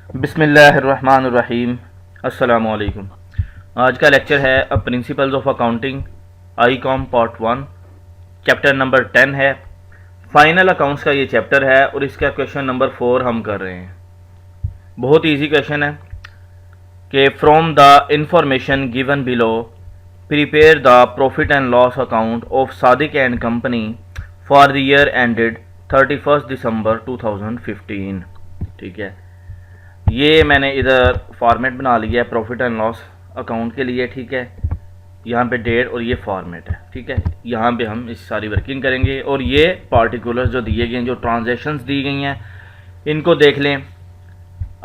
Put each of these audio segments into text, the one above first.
बिस्मिल्लाहिर्रहमानिर्रहीम। अस्सलामु अलैकुम। आज का लेक्चर है a principles of accounting I com part 1, chapter number 10 है। फाइनल अकाउंट्स का ये चैप्टर है और इसका क्वेश्चन नंबर 4 हम कर रहे हैं। बहुत इजी क्वेश्चन है कि from the information given below prepare the profit and loss account of Sadiq and company for the year ended 31 दिसंबर 2015। ठीक है, ये मैंने इधर फॉर्मेट बना लिया है प्रॉफिट एंड लॉस अकाउंट के लिए। ठीक है, यहाँ पे डेट और ये फॉर्मेट है। ठीक है, यहाँ पे हम इस सारी वर्किंग करेंगे और ये पार्टिकुलर्स जो दिए गए हैं, जो ट्रांजैक्शंस दी गई हैं, इनको देख लें।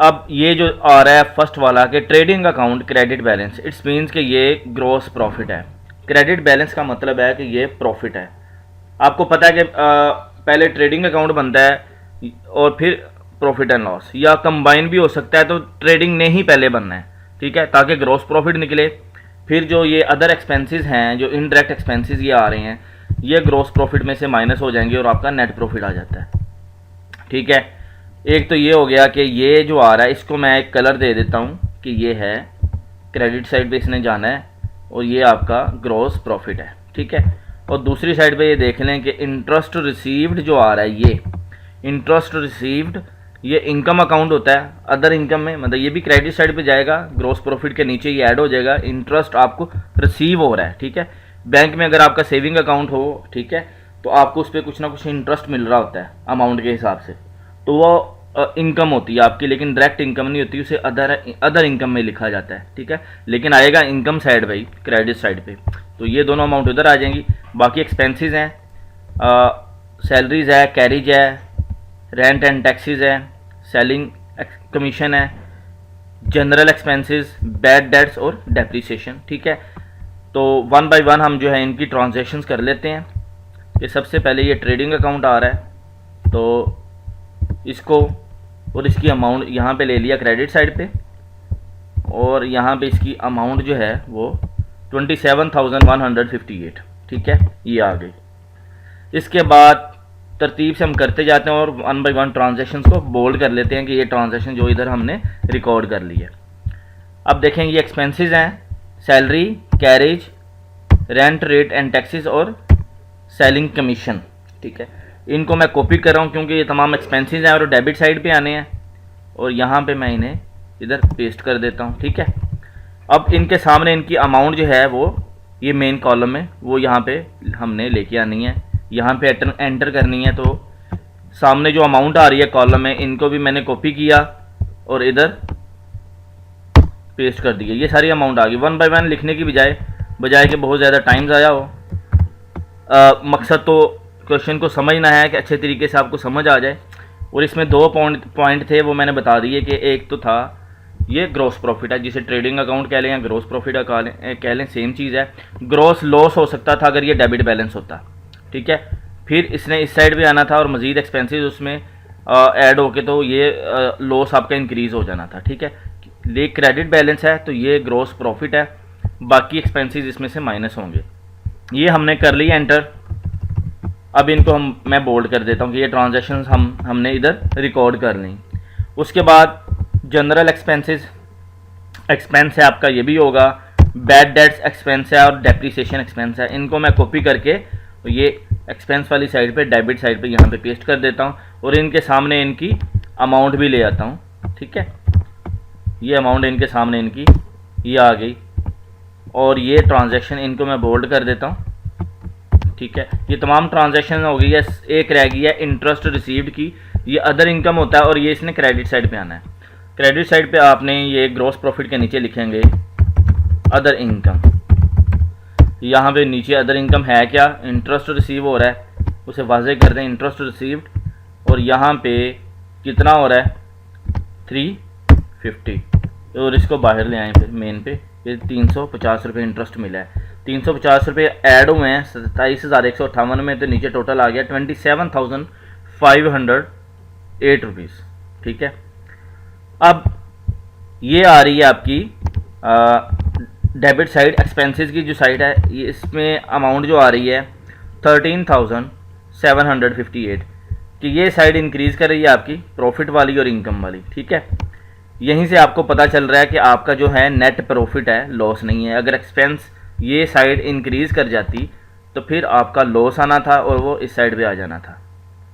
अब ये जो आ रहा है फर्स्ट वाला कि trading account credit balance, it's means कि ये ग्रॉस प्रॉफिट है। क्रेडिट बैलेंस का मतलब है कि ये प्रॉफिट है। आपको पता है कि पहले ट्रेडिंग अकाउंट बनता है और फिर प्रॉफिट एंड लॉस, या कंबाइन भी हो सकता है, तो ट्रेडिंग ने ही पहले बनना है। ठीक है, ताकि ग्रॉस प्रॉफिट निकले। फिर जो ये अदर एक्सपेंसेस हैं, जो इनडायरेक्ट एक्सपेंसेस ये आ रहे हैं, ये ग्रॉस प्रॉफिट में से माइनस हो जाएंगे और आपका नेट प्रॉफिट आ जाता है। ठीक है, एक तो ये हो गया कि ये जो आ रहा है इसको मैं एक कलर दे देता हूँ कि ये है क्रेडिट साइड पे इसने जाना है और ये आपका ग्रॉस प्रॉफिट है। ठीक है, और दूसरी साइड पे ये देख लें कि इंटरेस्ट रिसीव्ड जो आ रहा है, ये इंटरेस्ट रिसीव्ड ये इनकम अकाउंट होता है अदर इनकम में, मतलब ये भी क्रेडिट साइड पे जाएगा, ग्रॉस प्रॉफिट के नीचे ये ऐड हो जाएगा। इंटरेस्ट आपको रिसीव हो रहा है। ठीक है, बैंक में अगर आपका सेविंग अकाउंट हो, ठीक है, तो आपको उस पर कुछ ना कुछ इंटरेस्ट मिल रहा होता है अमाउंट के हिसाब से, तो वो इनकम होती है आपकी, लेकिन डायरेक्ट इनकम नहीं होती, उसे अदर इनकम में लिखा जाता है। ठीक है, लेकिन आएगा इनकम साइड भाई, क्रेडिट साइड पे, तो ये दोनों अमाउंट उधर आ जाएंगी। बाकी एक्सपेंसेस हैं, सैलरीज है, कैरिज है, रेंट एंड टैक्सेस है, सेलिंग कमीशन है, जनरल एक्सपेंसेस, बैड डेट्स और डेप्रिसिएशन। ठीक है, तो वन बाय वन हम जो है इनकी ट्रांजैक्शंस कर लेते हैं। कि सबसे पहले ये ट्रेडिंग अकाउंट आ रहा है, तो इसको और इसकी अमाउंट यहाँ पे ले लिया क्रेडिट साइड पे, और यहाँ पे इसकी अमाउंट जो है वो 27,158। ठीक है, ये आ गई। इसके बाद तरतीब से हम करते जाते हैं और वन बाय वन ट्रांजैक्शंस को बोल्ड कर लेते हैं कि ये ट्रांजैक्शन जो इधर हमने रिकॉर्ड कर ली है। अब देखें, ये एक्सपेंसेस हैं, salary, carriage, rent, rate and taxes और सेलिंग कमीशन। ठीक है, इनको मैं कॉपी कर रहा हूँ क्योंकि ये तमाम एक्सपेंसेस हैं और डेबिट साइड पे आने हैं, और यहाँ पे मैं इन्हें इधर पेस्ट कर देता हूँ। ठीक है, अब इनके सामने इनकी अमाउंट जो है वो ये मेन कॉलम में वो यहाँ पे हमने लेके आनी है, यहाँ पे एंटर करनी है। तो सामने जो अमाउंट आ रही है कॉलम में, इनको भी मैंने कॉपी किया और इधर पेस्ट कर दिया। ये सारी अमाउंट आ गई। वन बाय वन लिखने की बजाय कि बहुत ज़्यादा टाइम ज़ाया हो। मकसद तो क्वेश्चन को समझना है कि अच्छे तरीके से आपको समझ आ जाए, और इसमें दो पॉइंट थे वो मैंने बता दिए कि एक तो था ये ग्रॉस प्रॉफिट है, जिसे ट्रेडिंग अकाउंट कह लें या ग्रॉस प्रॉफिट कह लें, सेम चीज़ है। ग्रॉस लॉस हो सकता था अगर ये डेबिट बैलेंस होता। ठीक है, फिर इसने इस साइड पे आना था और मज़ीद एक्सपेंसेस उसमें ऐड होके, तो ये लॉस आपका इंक्रीज़ हो जाना था। ठीक है, ये क्रेडिट बैलेंस है तो ये ग्रॉस प्रॉफिट है, बाकी एक्सपेंसेस इसमें से माइनस होंगे। ये हमने कर लिया एंटर। अब इनको मैं बोल्ड कर देता हूँ कि ये ट्रांजैक्शंस हमने इधर रिकॉर्ड कर ली। उसके बाद जनरल एक्सपेंसेस एक्सपेंस है आपका, ये भी होगा। बैड डेट्स एक्सपेंस है और डेप्रिसिएशन एक्सपेंस है, इनको मैं कॉपी करके ये एक्सपेंस वाली साइड पे, डेबिट साइड पे यहाँ पे पेस्ट कर देता हूँ, और इनके सामने इनकी अमाउंट भी ले आता हूँ। ठीक है, ये अमाउंट इनके सामने इनकी ये आ गई, और ये ट्रांजैक्शन इनको मैं बोल्ड कर देता हूँ। ठीक है, ये तमाम ट्रांजैक्शन हो गई है। एक रह गई है इंटरेस्ट रिसीव्ड की, ये अदर इनकम होता है और ये इसने क्रेडिट साइड पे आना है। क्रेडिट साइड पे आपने ये ग्रॉस प्रॉफिट के नीचे लिखेंगे अदर इनकम। यहाँ पे नीचे अदर इनकम है क्या, इंटरेस्ट रिसीव हो रहा है, उसे वाज़ेह कर दें, इंटरेस्ट रिसीव्ड, और यहाँ पे कितना हो रहा है 350, और इसको बाहर ले आए फिर मेन पे, फिर 350 रुपये इंटरेस्ट मिला है। 350 रुपये ऐड हुए हैं 27,158 में, तो नीचे टोटल आ गया 27,508 रुपीज़। ठीक है, अब ये आ रही है आपकी डेबिट साइड, एक्सपेंसेस की जो साइड है, ये इसमें अमाउंट जो आ रही है 13,758, कि ये साइड इंक्रीज़ कर रही है आपकी प्रॉफिट वाली और इनकम वाली। ठीक है, यहीं से आपको पता चल रहा है कि आपका जो है नेट प्रॉफिट है, लॉस नहीं है। अगर एक्सपेंस ये साइड इंक्रीज़ कर जाती तो फिर आपका लॉस आना था और वो इस साइड पे आ जाना था।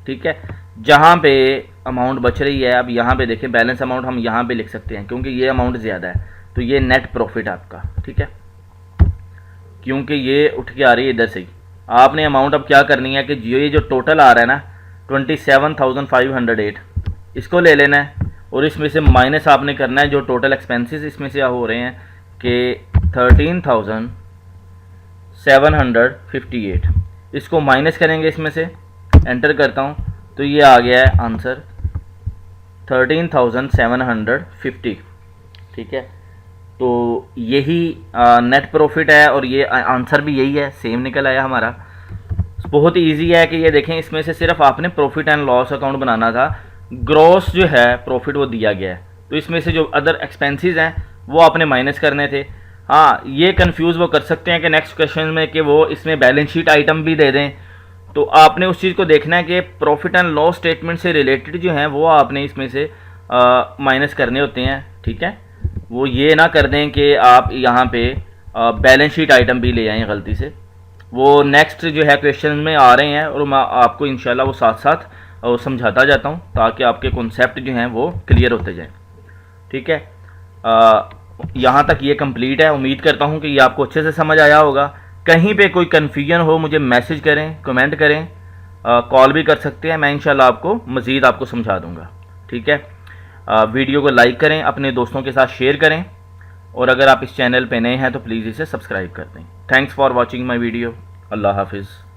ठीक है, जहाँ पे अमाउंट बच रही है, अब यहाँ पे देखें बैलेंस अमाउंट हम यहाँ पे लिख सकते हैं क्योंकि ये अमाउंट ज़्यादा है, तो ये नेट प्रॉफिट आपका। ठीक है, क्योंकि ये उठ के आ रही है इधर से ही। आपने अमाउंट अब क्या करनी है कि ये जो टोटल आ रहा है ना 27,508, इसको ले लेना है और इसमें से माइनस आपने करना है जो टोटल एक्सपेंसेस इसमें से हो रहे हैं कि 13,758, इसको माइनस करेंगे इसमें से। एंटर करता हूँ तो ये आ गया है आंसर 13,750। ठीक है, तो यही नेट प्रॉफिट है और ये आंसर भी यही है, सेम निकल आया हमारा। बहुत ही ईजी है कि ये देखें, इसमें से सिर्फ आपने प्रॉफिट एंड लॉस अकाउंट बनाना था, ग्रॉस जो है प्रॉफिट वो दिया गया है, तो इसमें से जो अदर एक्सपेंसेस हैं वो आपने माइनस करने थे। हाँ, ये कंफ्यूज वो कर सकते हैं कि नेक्स्ट क्वेश्चन में कि वो इसमें बैलेंस शीट आइटम भी दे दें, तो आपने उस चीज़ को देखना है कि प्रॉफिट एंड लॉस स्टेटमेंट से रिलेटेड जो हैं वो आपने इसमें से माइनस करने होते हैं। ठीक है, वो ये ना कर दें कि आप यहाँ पे बैलेंस शीट आइटम भी ले आएँ गलती से। वो नेक्स्ट जो है क्वेश्चन में आ रहे हैं और मैं आपको इंशाल्लाह वो साथ साथ समझाता जाता हूँ ताकि आपके कॉन्सेप्ट जो हैं वो क्लियर होते जाएं। ठीक है, यहाँ तक ये कंप्लीट है। उम्मीद करता हूँ कि ये आपको अच्छे से समझ आया होगा। कहीं पे कोई कन्फ्यूजन हो मुझे मैसेज करें, कमेंट करें, कॉल भी कर सकते हैं, मैं इंशाल्लाह आपको मज़ीद आपको समझा दूँगा। ठीक है, वीडियो को लाइक करें, अपने दोस्तों के साथ शेयर करें और अगर आप इस चैनल पे नए हैं तो प्लीज़ इसे सब्सक्राइब कर दें। Thanks for watching my video. अल्लाह हाफिज़।